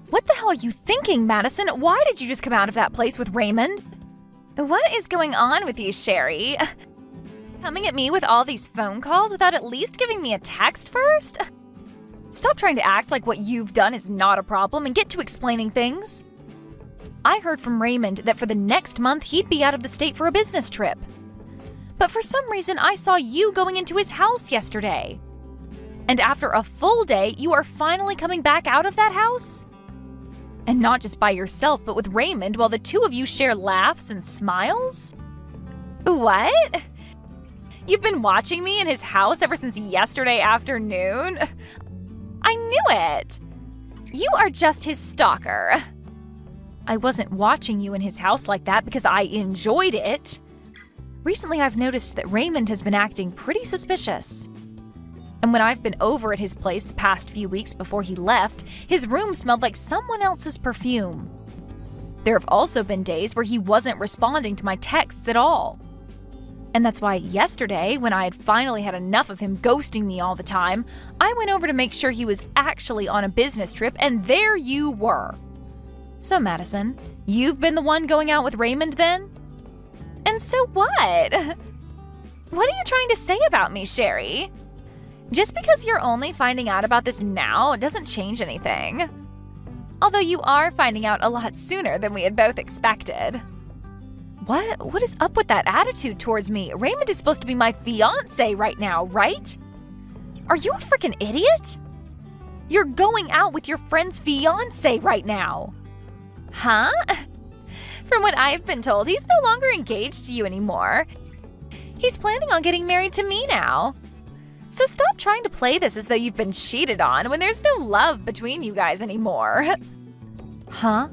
What the hell are you thinking, Madison? Why did you just come out of that place with Raymond? What is going on with you, Sherry? Coming at me with all these phone calls without at least giving me a text first? Stop trying to act like what you've done is not a problem and get to explaining things. I heard from Raymond that for the next month he'd be out of the state for a business trip. But for some reason I saw you going into his house yesterday. And after a full day, you are finally coming back out of that house? And not just by yourself, but with Raymond while the two of you share laughs and smiles? What? You've been watching me in his house ever since yesterday afternoon? I knew it! You are just his stalker. I wasn't watching you in his house like that because I enjoyed it. Recently, I've noticed that Raymond has been acting pretty suspicious. And when I've been over at his place the past few weeks before he left, his room smelled like someone else's perfume. There have also been days where he wasn't responding to my texts at all. And that's why yesterday, when I had finally had enough of him ghosting me all the time, I went over to make sure he was actually on a business trip, and there you were. So, Madison, you've been the one going out with Raymond then? And so what? What are you trying to say about me, Sherry? Just because you're only finding out about this now doesn't change anything. Although you are finding out a lot sooner than we had both expected. What is up with that attitude towards me? Raymond is supposed to be my fiancé right now, right? Are you a freaking idiot? You're going out with your friend's fiancé right now. Huh? From what I've been told, he's no longer engaged to you anymore. He's planning on getting married to me now. So stop trying to play this as though you've been cheated on when there's no love between you guys anymore. Huh?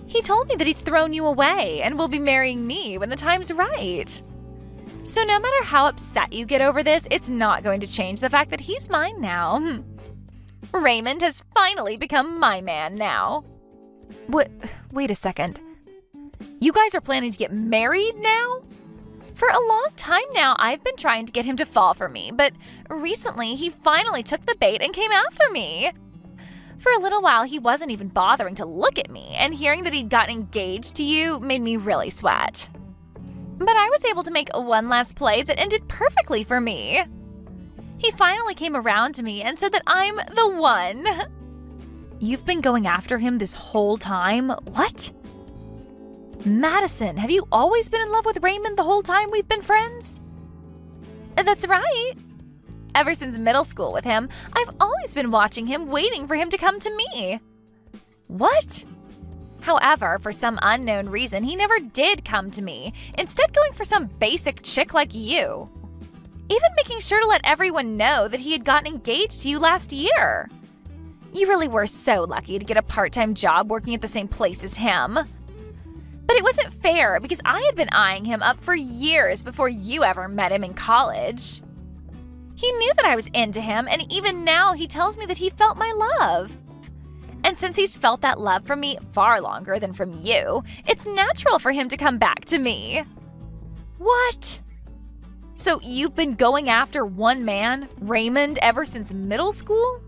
He told me that he's thrown you away and will be marrying me when the time's right. So no matter how upset you get over this, it's not going to change the fact that he's mine now. Raymond has finally become my man now. What? Wait a second. You guys are planning to get married now? For a long time now, I've been trying to get him to fall for me, but recently he finally took the bait and came after me. For a little while, he wasn't even bothering to look at me, and hearing that he'd gotten engaged to you made me really sweat. But I was able to make one last play that ended perfectly for me. He finally came around to me and said that I'm the one. You've been going after him this whole time? What? Madison, have you always been in love with Raymond the whole time we've been friends? That's right. Ever since middle school with him, I've always been watching him, waiting for him to come to me. What? However, for some unknown reason, he never did come to me, instead going for some basic chick like you. Even making sure to let everyone know that he had gotten engaged to you last year. You really were so lucky to get a part-time job working at the same place as him. But it wasn't fair because I had been eyeing him up for years before you ever met him in college. He knew that I was into him, and even now he tells me that he felt my love. And since he's felt that love from me far longer than from you, it's natural for him to come back to me. What? So you've been going after one man, Raymond, ever since middle school?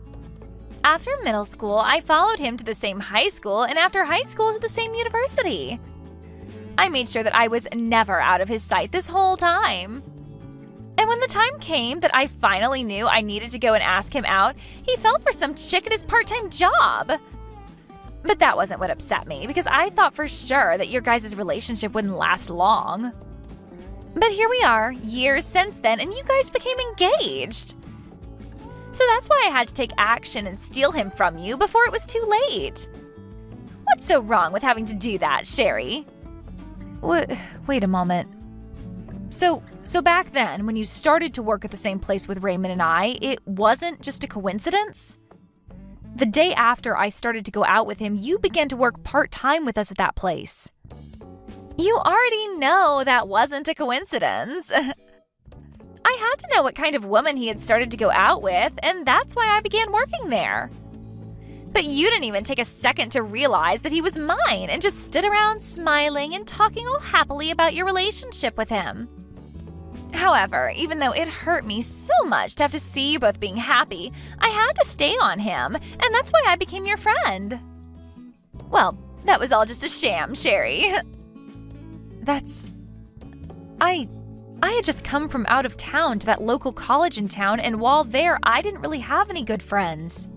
After middle school, I followed him to the same high school, and after high school to the same university. I made sure that I was never out of his sight this whole time. And when the time came that I finally knew I needed to go and ask him out, he fell for some chick at his part-time job. But that wasn't what upset me, because I thought for sure that your guys' relationship wouldn't last long. But here we are, years since then, and you guys became engaged. So that's why I had to take action and steal him from you before it was too late. What's so wrong with having to do that, Sherry? Wait a moment. So back then, when you started to work at the same place with Raymond and I, it wasn't just a coincidence? The day after I started to go out with him, you began to work part-time with us at that place. You already know that wasn't a coincidence. I had to know what kind of woman he had started to go out with, and that's why I began working there. But you didn't even take a second to realize that he was mine and just stood around smiling and talking all happily about your relationship with him. However, even though it hurt me so much to have to see you both being happy, I had to stay on him, and that's why I became your friend. Well, that was all just a sham, Sherry. I had just come from out of town to that local college in town, and while there, I didn't really have any good friends.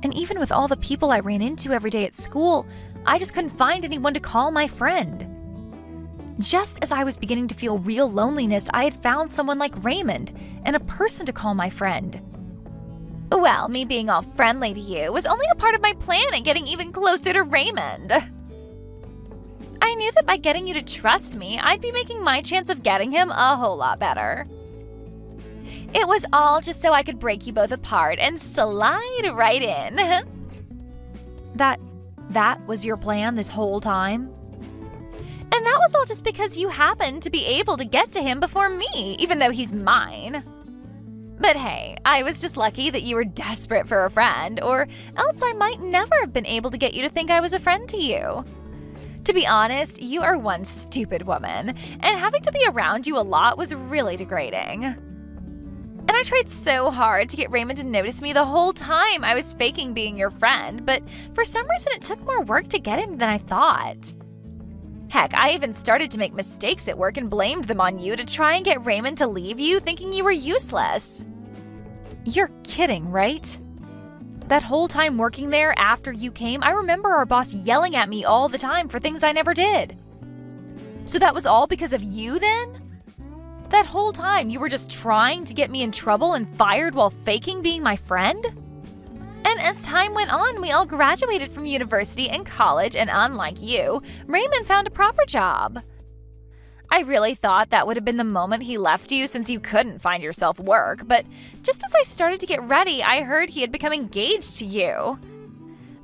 And even with all the people I ran into every day at school, I just couldn't find anyone to call my friend. Just as I was beginning to feel real loneliness, I had found someone like Raymond and a person to call my friend. Well, me being all friendly to you was only a part of my plan at getting even closer to Raymond. I knew that by getting you to trust me, I'd be making my chance of getting him a whole lot better. It was all just so I could break you both apart and slide right in. That was your plan this whole time? And that was all just because you happened to be able to get to him before me, even though he's mine. But hey, I was just lucky that you were desperate for a friend, or else I might never have been able to get you to think I was a friend to you. To be honest, you are one stupid woman, and having to be around you a lot was really degrading. And I tried so hard to get Raymond to notice me the whole time I was faking being your friend, but for some reason it took more work to get him than I thought. Heck, I even started to make mistakes at work and blamed them on you to try and get Raymond to leave you, thinking you were useless. You're kidding, right? That whole time working there after you came, I remember our boss yelling at me all the time for things I never did. So that was all because of you then? That whole time you were just trying to get me in trouble and fired while faking being my friend? And as time went on, we all graduated from university and college, and unlike you, Raymond found a proper job. I really thought that would have been the moment he left you since you couldn't find yourself work, but just as I started to get ready, I heard he had become engaged to you.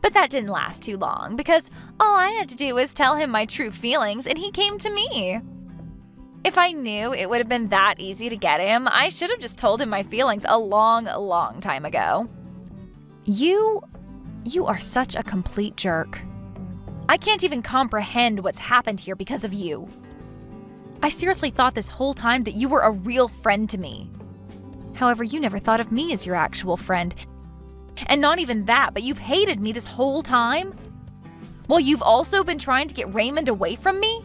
But that didn't last too long, because all I had to do was tell him my true feelings, and he came to me. If I knew it would have been that easy to get him, I should have just told him my feelings a long time ago. You are such a complete jerk. I can't even comprehend what's happened here because of you. I seriously thought this whole time that you were a real friend to me. However, you never thought of me as your actual friend. And not even that, but you've hated me this whole time? Well, you've also been trying to get Raymond away from me?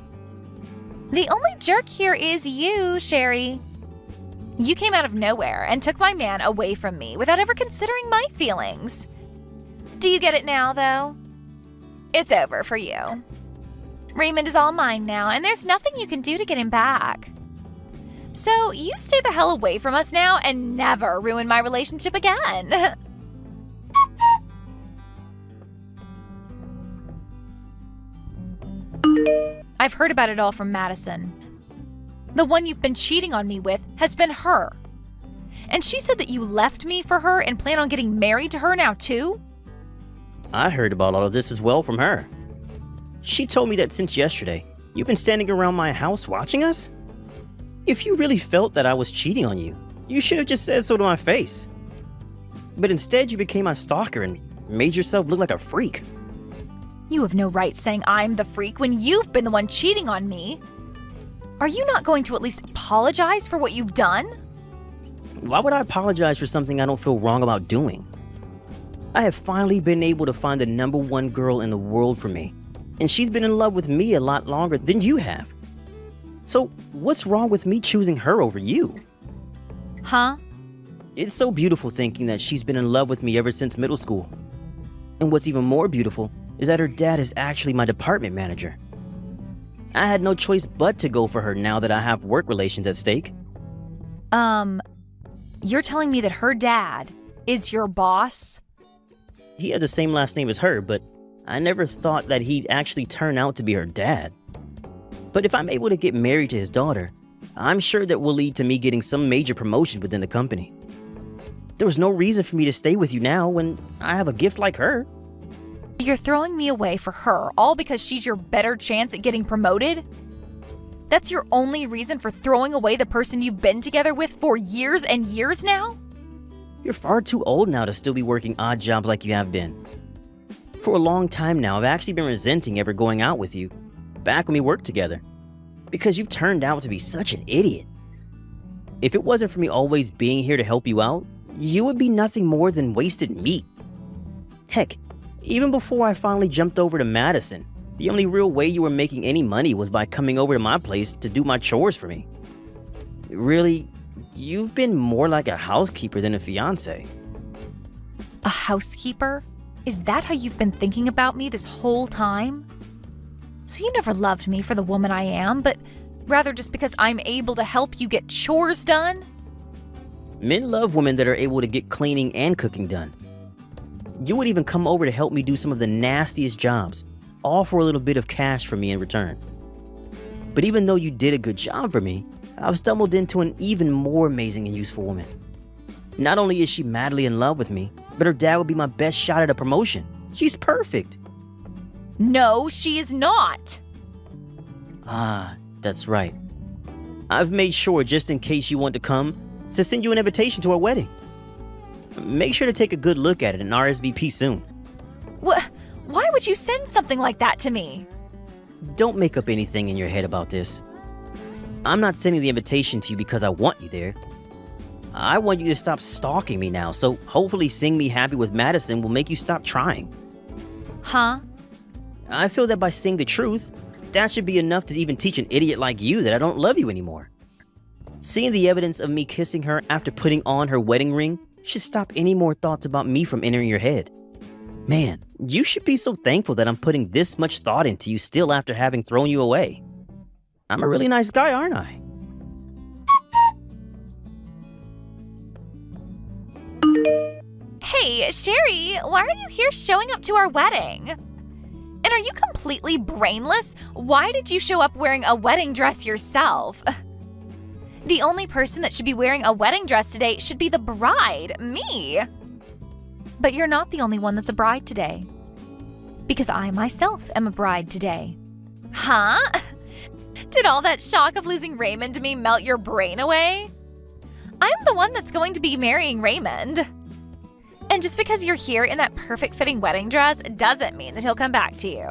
The only jerk here is you, Sherry. You came out of nowhere and took my man away from me without ever considering my feelings. Do you get it now, though? It's over for you. Raymond is all mine now, and there's nothing you can do to get him back. So you stay the hell away from us now and never ruin my relationship again. I've heard about it all from Madison. The one you've been cheating on me with has been her. And she said that you left me for her and plan on getting married to her now too? I heard about all of this as well from her. She told me that since yesterday, you've been standing around my house watching us? If you really felt that I was cheating on you, you should have just said so to my face. But instead you became my stalker and made yourself look like a freak. You have no right saying I'm the freak when you've been the one cheating on me. Are you not going to at least apologize for what you've done? Why would I apologize for something I don't feel wrong about doing? I have finally been able to find the #1 girl in the world for me, and she's been in love with me a lot longer than you have. So what's wrong with me choosing her over you? Huh? It's so beautiful thinking that she's been in love with me ever since middle school. And what's even more beautiful is that her dad is actually my department manager. I had no choice but to go for her now that I have work relations at stake. You're telling me that her dad is your boss? He has the same last name as her, but I never thought that he'd actually turn out to be her dad. But if I'm able to get married to his daughter, I'm sure that will lead to me getting some major promotion within the company. There was no reason for me to stay with you now when I have a gift like her. You're throwing me away for her, all because she's your better chance at getting promoted? That's your only reason for throwing away the person you've been together with for years and years now? You're far too old now to still be working odd jobs like you have been. For a long time now, I've actually been resenting ever going out with you, back when we worked together, because you've turned out to be such an idiot. If it wasn't for me always being here to help you out, you would be nothing more than wasted meat. Heck, even before I finally jumped over to Madison, the only real way you were making any money was by coming over to my place to do my chores for me. Really, you've been more like a housekeeper than a fiancé. A housekeeper? Is that how you've been thinking about me this whole time? So you never loved me for the woman I am, but rather just because I'm able to help you get chores done? Men love women that are able to get cleaning and cooking done. You would even come over to help me do some of the nastiest jobs, all for a little bit of cash from me in return. But even though you did a good job for me, I've stumbled into an even more amazing and useful woman. Not only is she madly in love with me, but her dad would be my best shot at a promotion. She's perfect. No, she is not. Ah, that's right. I've made sure, just in case you want to come, to send you an invitation to our wedding. Make sure to take a good look at it and RSVP soon. Why would you send something like that to me? Don't make up anything in your head about this. I'm not sending the invitation to you because I want you there. I want you to stop stalking me now, so hopefully seeing me happy with Madison will make you stop trying. Huh? I feel that by saying the truth, that should be enough to even teach an idiot like you that I don't love you anymore. Seeing the evidence of me kissing her after putting on her wedding ring should stop any more thoughts about me from entering your head. Man, you should be so thankful that I'm putting this much thought into you still after having thrown you away. I'm a really nice guy, aren't I? Hey, Sherry, why are you here showing up to our wedding? And are you completely brainless? Why did you show up wearing a wedding dress yourself? The only person that should be wearing a wedding dress today should be the bride, me. But you're not the only one that's a bride today. Because I myself am a bride today. Huh? Did all that shock of losing Raymond to me melt your brain away? I'm the one that's going to be marrying Raymond. And just because you're here in that perfect fitting wedding dress doesn't mean that he'll come back to you.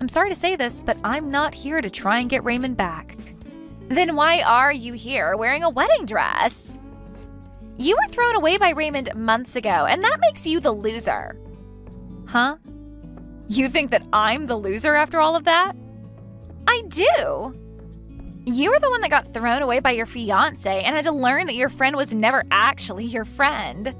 I'm sorry to say this, but I'm not here to try and get Raymond back. Then why are you here wearing a wedding dress? You were thrown away by Raymond months ago, and that makes you the loser. Huh? You think that I'm the loser after all of that? I do. You were the one that got thrown away by your fiancé and had to learn that your friend was never actually your friend.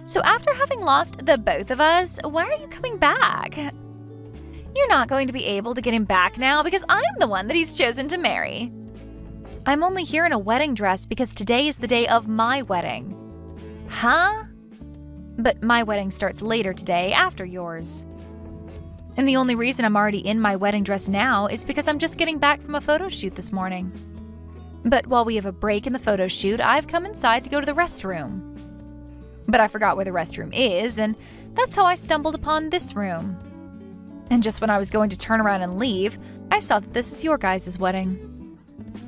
So after having lost the both of us, why are you coming back? You're not going to be able to get him back now because I'm the one that he's chosen to marry. I'm only here in a wedding dress because today is the day of my wedding. Huh? But my wedding starts later today, after yours. And the only reason I'm already in my wedding dress now is because I'm just getting back from a photo shoot this morning. But while we have a break in the photo shoot, I've come inside to go to the restroom. But I forgot where the restroom is, and that's how I stumbled upon this room. And just when I was going to turn around and leave, I saw that this is your guys' wedding.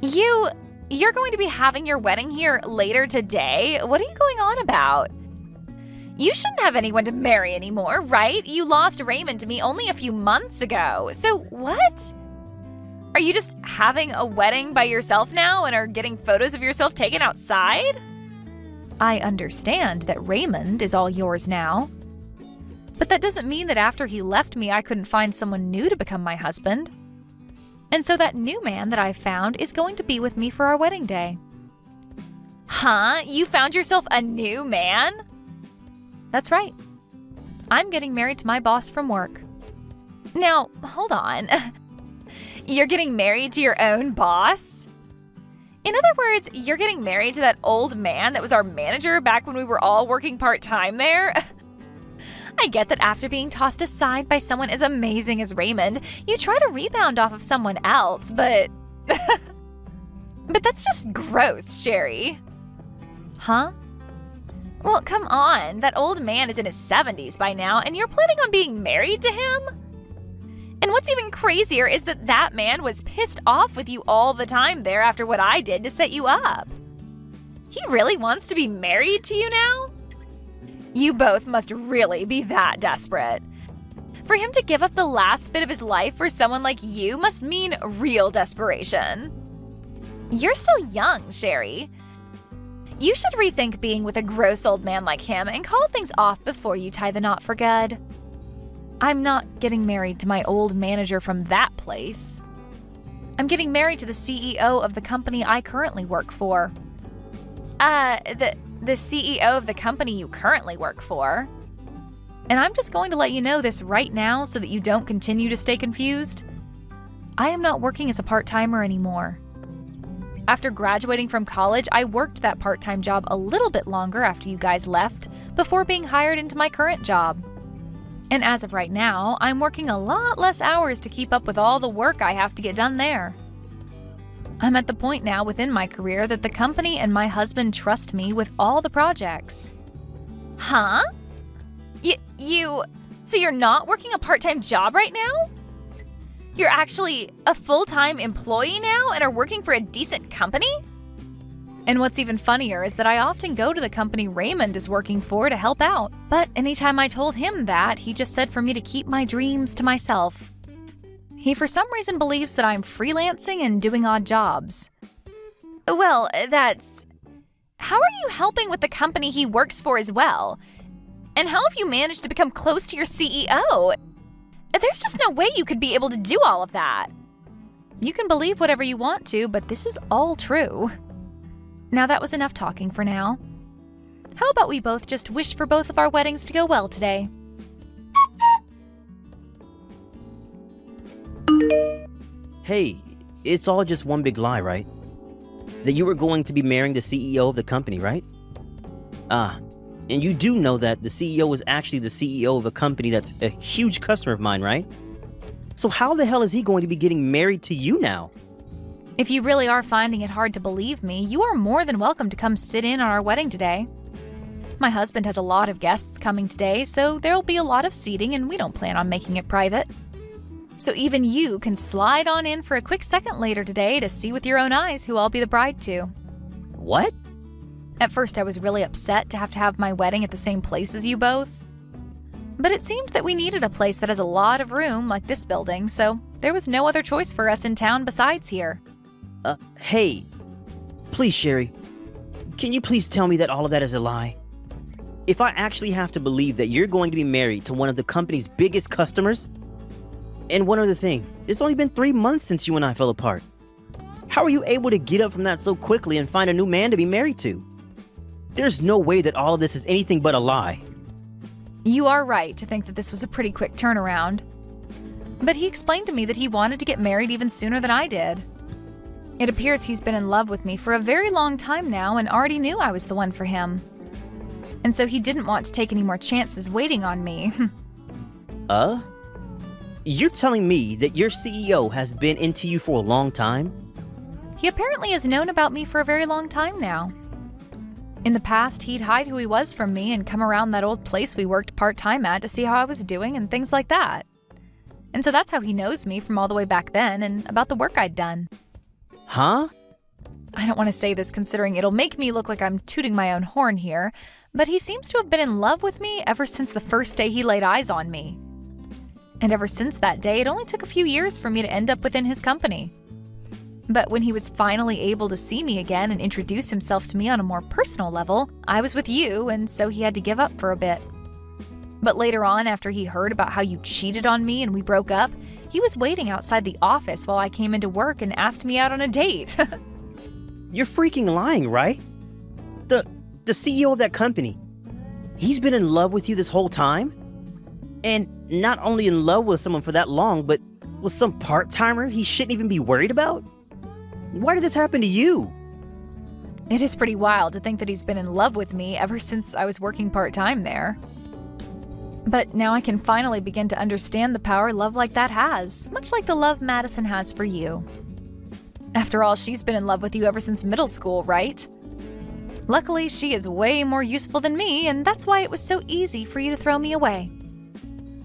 You're going to be having your wedding here later today? What are you going on about? You shouldn't have anyone to marry anymore, right? You lost Raymond to me only a few months ago. So what? Are you just having a wedding by yourself now and are getting photos of yourself taken outside? I understand that Raymond is all yours now. But that doesn't mean that after he left me, I couldn't find someone new to become my husband. And so that new man that I've found is going to be with me for our wedding day. Huh? You found yourself a new man? That's right. I'm getting married to my boss from work. Now, hold on. You're getting married to your own boss? In other words, you're getting married to that old man that was our manager back when we were all working part-time there? I get that after being tossed aside by someone as amazing as Raymond, you try to rebound off of someone else, but... But that's just gross, Sherry. Huh? Well, come on. That old man is in his 70s by now, and you're planning on being married to him? And what's even crazier is that that man was pissed off with you all the time there after what I did to set you up. He really wants to be married to you now? You both must really be that desperate. For him to give up the last bit of his life for someone like you must mean real desperation. You're still young, Sherry. You should rethink being with a gross old man like him and call things off before you tie the knot for good. I'm not getting married to my old manager from that place. I'm getting married to the CEO of the company I currently work for. The CEO of the company you currently work for. And I'm just going to let you know this right now so that you don't continue to stay confused. I am not working as a part-timer anymore. After graduating from college, I worked that part-time job a little bit longer after you guys left before being hired into my current job. And as of right now, I'm working a lot less hours to keep up with all the work I have to get done there. I'm at the point now within my career that the company and my husband trust me with all the projects. Huh? So you're not working a part-time job right now? You're actually a full-time employee now and are working for a decent company? And what's even funnier is that I often go to the company Raymond is working for to help out. But anytime I told him that, he just said for me to keep my dreams to myself. He for some reason believes that I'm freelancing and doing odd jobs. Well, how are you helping with the company he works for as well? And how have you managed to become close to your CEO? There's just no way you could be able to do all of that. You can believe whatever you want to, but this is all true. Now that was enough talking for now. How about we both just wish for both of our weddings to go well today? Hey, it's all just one big lie, right? That you were going to be marrying the CEO of the company, right? And you do know that the CEO is actually the CEO of a company that's a huge customer of mine, right? So how the hell is he going to be getting married to you now? If you really are finding it hard to believe me, you are more than welcome to come sit in on our wedding today. My husband has a lot of guests coming today, so there'll be a lot of seating and we don't plan on making it private. So even you can slide on in for a quick second later today to see with your own eyes who I'll be the bride to. What? At first I was really upset to have my wedding at the same place as you both. But it seemed that we needed a place that has a lot of room like this building, so there was no other choice for us in town besides here. Hey, please, Sherry, can you please tell me that all of that is a lie? If I actually have to believe that you're going to be married to one of the company's biggest customers? And one other thing, it's only been 3 months since you and I fell apart. How are you able to get up from that so quickly and find a new man to be married to? There's no way that all of this is anything but a lie. You are right to think that this was a pretty quick turnaround. But he explained to me that he wanted to get married even sooner than I did. It appears he's been in love with me for a very long time now and already knew I was the one for him. And so he didn't want to take any more chances waiting on me. You're telling me that your CEO has been into you for a long time? He apparently has known about me for a very long time now. In the past, he'd hide who he was from me and come around that old place we worked part-time at to see how I was doing and things like that. And so that's how he knows me from all the way back then and about the work I'd done. Huh? I don't want to say this considering it'll make me look like I'm tooting my own horn here, but he seems to have been in love with me ever since the first day he laid eyes on me. And ever since that day, it only took a few years for me to end up within his company. But when he was finally able to see me again and introduce himself to me on a more personal level, I was with you, and so he had to give up for a bit. But later on, after he heard about how you cheated on me and we broke up, he was waiting outside the office while I came into work and asked me out on a date. You're freaking lying, right? The CEO of that company, he's been in love with you this whole time? And not only in love with someone for that long, but with some part-timer he shouldn't even be worried about? Why did this happen to you? It is pretty wild to think that he's been in love with me ever since I was working part-time there. But now I can finally begin to understand the power love like that has, much like the love Madison has for you. After all, she's been in love with you ever since middle school, right? Luckily, she is way more useful than me, and that's why it was so easy for you to throw me away.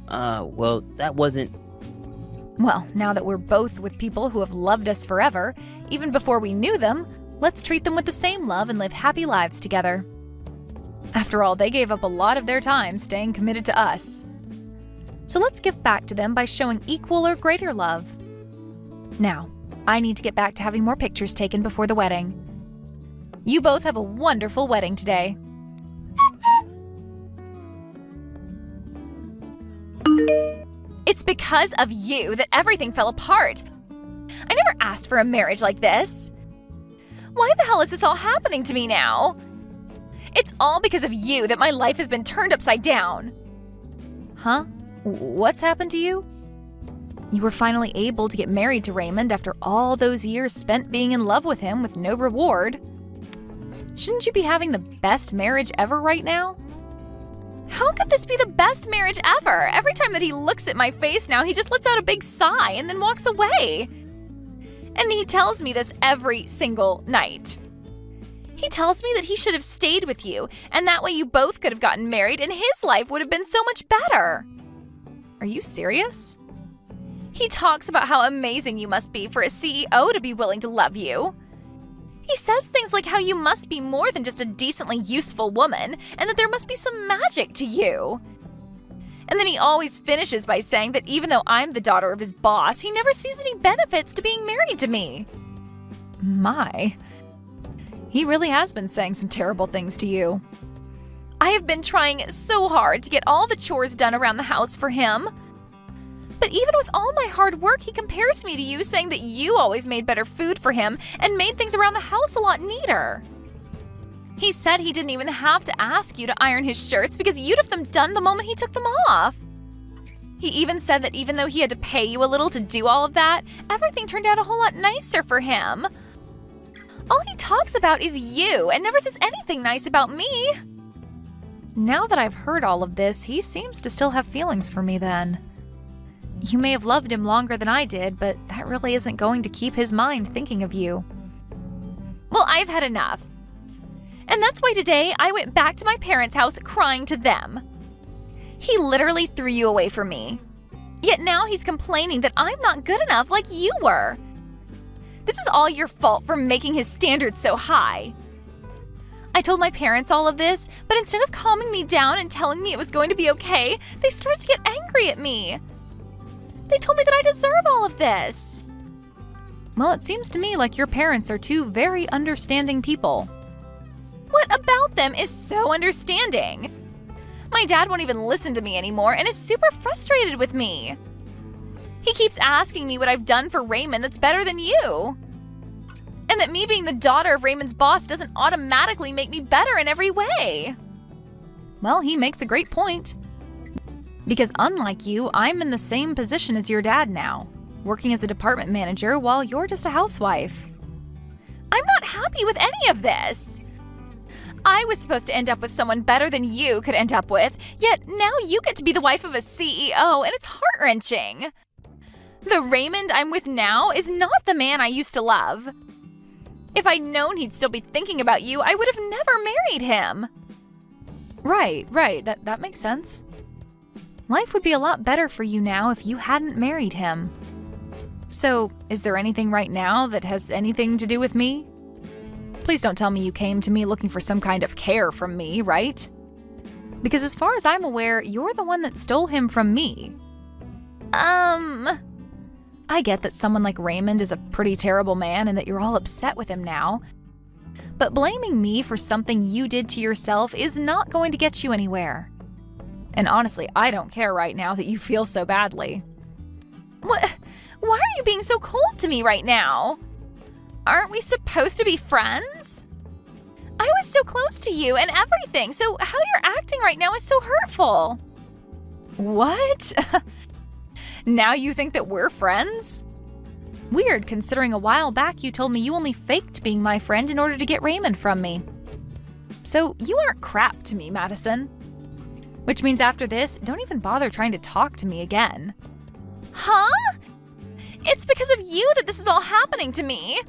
Well, that wasn't... Well, now that we're both with people who have loved us forever, even before we knew them, let's treat them with the same love and live happy lives together. After all, they gave up a lot of their time staying committed to us. So let's give back to them by showing equal or greater love. Now, I need to get back to having more pictures taken before the wedding. You both have a wonderful wedding today. It's because of you that everything fell apart. I never asked for a marriage like this. Why the hell is this all happening to me now? It's all because of you that my life has been turned upside down. Huh? What's happened to you? You were finally able to get married to Raymond after all those years spent being in love with him with no reward. Shouldn't you be having the best marriage ever right now? How could this be the best marriage ever? Every time that he looks at my face now, he just lets out a big sigh and then walks away. And he tells me this every single night. He tells me that he should have stayed with you, and that way you both could have gotten married and his life would have been so much better. Are you serious? He talks about how amazing you must be for a CEO to be willing to love you. He says things like how you must be more than just a decently useful woman, and that there must be some magic to you. And then he always finishes by saying that even though I'm the daughter of his boss, he never sees any benefits to being married to me. My. He really has been saying some terrible things to you. I have been trying so hard to get all the chores done around the house for him. But even with all my hard work, he compares me to you, saying that you always made better food for him and made things around the house a lot neater. He said he didn't even have to ask you to iron his shirts because you'd have them done the moment he took them off. He even said that even though he had to pay you a little to do all of that, everything turned out a whole lot nicer for him. All he talks about is you and never says anything nice about me. Now that I've heard all of this, he seems to still have feelings for me then. You may have loved him longer than I did, but that really isn't going to keep his mind thinking of you. Well, I've had enough. And that's why today I went back to my parents' house crying to them. He literally threw you away from me. Yet now he's complaining that I'm not good enough like you were. This is all your fault for making his standards so high. I told my parents all of this, but instead of calming me down and telling me it was going to be okay, they started to get angry at me. They told me that I deserve all of this. Well, it seems to me like your parents are two very understanding people. What about them is so understanding? My dad won't even listen to me anymore and is super frustrated with me. He keeps asking me what I've done for Raymond that's better than you. And that me being the daughter of Raymond's boss doesn't automatically make me better in every way. Well, he makes a great point. Because unlike you, I'm in the same position as your dad now, working as a department manager while you're just a housewife. I'm not happy with any of this. I was supposed to end up with someone better than you could end up with, yet now you get to be the wife of a CEO, and it's heart-wrenching. The Raymond I'm with now is not the man I used to love. If I'd known he'd still be thinking about you, I would have never married him. Right, that makes sense. Life would be a lot better for you now if you hadn't married him. So, is there anything right now that has anything to do with me? Please don't tell me you came to me looking for some kind of care from me, right? Because as far as I'm aware, you're the one that stole him from me. I get that someone like Raymond is a pretty terrible man and that you're all upset with him now. But blaming me for something you did to yourself is not going to get you anywhere. And honestly, I don't care right now that you feel so badly. What? Why are you being so cold to me right now? Aren't we supposed to be friends? I was so close to you and everything, so how you're acting right now is so hurtful. What? Now you think that we're friends? Weird, considering a while back you told me you only faked being my friend in order to get Raymond from me. So you aren't crap to me, Madison. Which means after this, don't even bother trying to talk to me again. Huh? It's because of you that this is all happening to me.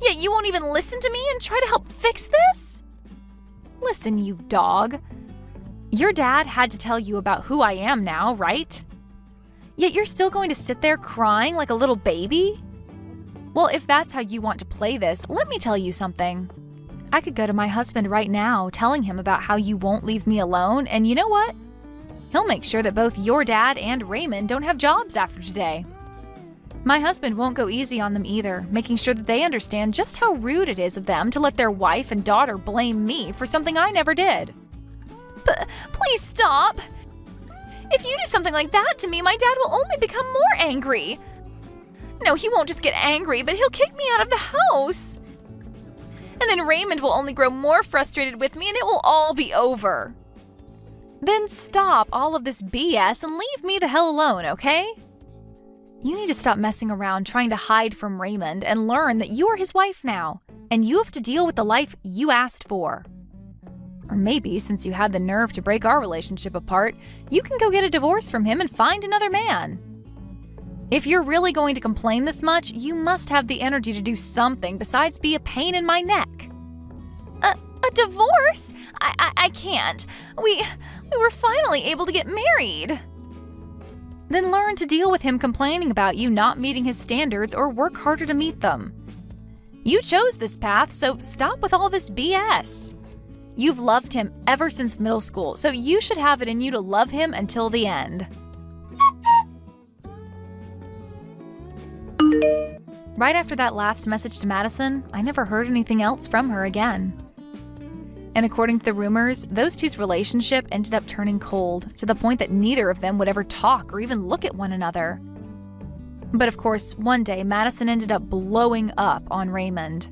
Yet you won't even listen to me and try to help fix this? Listen, you dog. Your dad had to tell you about who I am now, right? Yet you're still going to sit there crying like a little baby? Well, if that's how you want to play this, let me tell you something. I could go to my husband right now, telling him about how you won't leave me alone, and you know what? He'll make sure that both your dad and Raymond don't have jobs after today. My husband won't go easy on them either, making sure that they understand just how rude it is of them to let their wife and daughter blame me for something I never did. Please stop! If you do something like that to me, my dad will only become more angry. No, he won't just get angry, but he'll kick me out of the house. And then Raymond will only grow more frustrated with me and it will all be over. Then stop all of this BS and leave me the hell alone, okay? You need to stop messing around trying to hide from Raymond and learn that you are his wife now, and you have to deal with the life you asked for. Or maybe, since you had the nerve to break our relationship apart, you can go get a divorce from him and find another man. If you're really going to complain this much, you must have the energy to do something besides be a pain in my neck. A divorce? I can't. We were finally able to get married. Then learn to deal with him complaining about you not meeting his standards or work harder to meet them. You chose this path, so stop with all this BS. You've loved him ever since middle school, so you should have it in you to love him until the end. Right after that last message to Madison, I never heard anything else from her again. And according to the rumors, those two's relationship ended up turning cold to the point that neither of them would ever talk or even look at one another. But of course, one day Madison ended up blowing up on Raymond.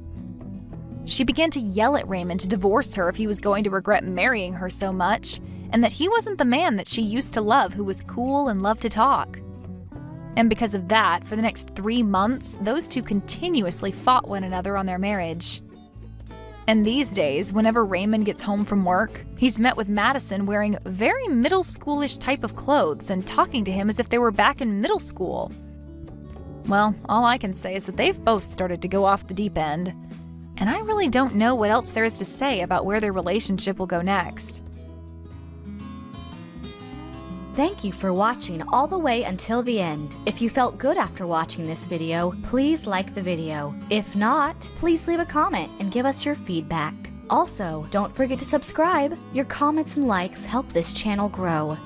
She began to yell at Raymond to divorce her if he was going to regret marrying her so much, and that he wasn't the man that she used to love who was cool and loved to talk. And because of that, for the next 3 months, those two continuously fought one another on their marriage. And these days, whenever Raymond gets home from work, he's met with Madison wearing very middle schoolish type of clothes and talking to him as if they were back in middle school. Well, all I can say is that they've both started to go off the deep end. And I really don't know what else there is to say about where their relationship will go next. Thank you for watching all the way until the end. If you felt good after watching this video, please like the video. If not, please leave a comment and give us your feedback. Also, don't forget to subscribe. Your comments and likes help this channel grow.